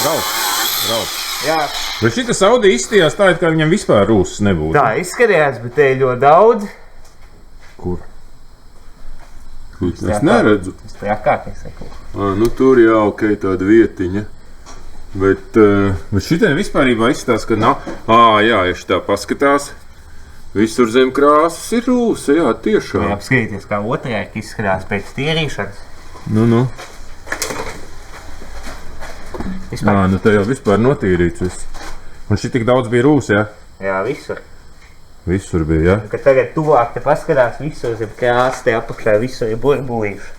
Brauc. Jā. Bet šitas Audi izstījās tā, it kā viņam vispār rūsas nebūtu. Tā izskatījās, bet te ir ļoti daudz. Kur? Es neredzu. Tas tā jākārties neko. Nu tur jā, ok, tāda vietiņa. Bet šitien vispārībā izstās, ka nav. Jā, ja šitā paskatās. Visur zem krāsas ir rūsa, jā, tiešām. Jā, apskatīties, kā otrāk izskatās pēc tīrīšanas. Nu. Vispār. Nu te jau vispār notīrīts viss. Un šī tik daudz bija rūsa, jā? Jā, visur. Visur bija, jā? Kad tagad tuvāk te paskatās, visur zem krāsas, te apakšā visur ir burbulīši.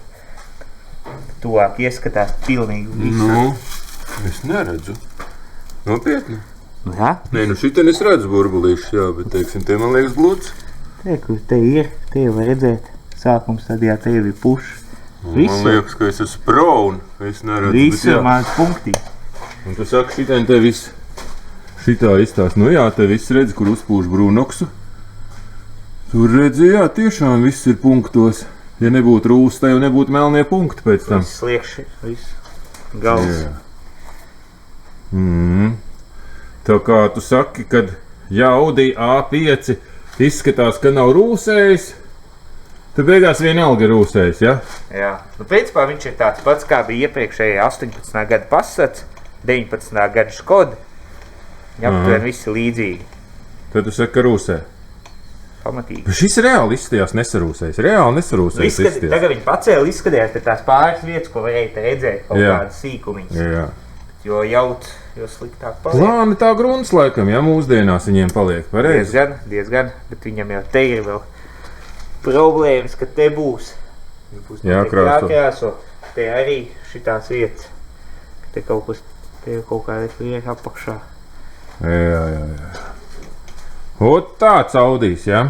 Tuvāk ieskatās pilnīgi visur. Nu, es neredzu. Nopietni. Jā? Nē, nu šitien es redzu burbulīšus, jā, bet, teiksim, tie man liekas gluds. Te ir, te jau var redzēt. Sākums stadijā te jau ir pušs. Man liekas, ka es esmu pro un es neredzu. Visur mans punktī. Un tu saki, šitien te viss šitā izstās. Nu jā, te viss redz, kur uzpūš brūnoksu. Tur redzi, jā, tiešām viss ir punktos. Ja nebūtu rūs, te jau nebūtu melnie punkti pēc tam. Viss sliekši, viss gals. Tā kā tu saki, kad Audi A5 izskatās, ka nav rūsējis, tad beigās vienalga ir rūsējis, ja? Jā. Nu, principā viņš ir tāds pats, kā bija iepriekšējie 18. gada Passats, 19. gada Škoda. Aptuveni visi līdzīgi. Tad tu saki, ka rūsē. Pamatīgi. Bet šis reāli izstījās nesarūsējis. Reāli nesarūsējis izstījās. Tagad viņi pacēla izskatījās te tās pāris vietas, ko varēja te redzēt, kaut kādas sīkumiņas. Jā. Jo jaut, jo sliktāk paliek. Plāni tā grunts laikam, ja mūsdienās viņiem paliek. Pareizi. Diezgan, bet viņam jau te ir vēl problēmas, ka te būs. Būs jākrāso. Te arī šitās vietas. Te kaut kas, te ir kaut kāda prieka apakšā. Jā. Ot tāds Audijs, ja?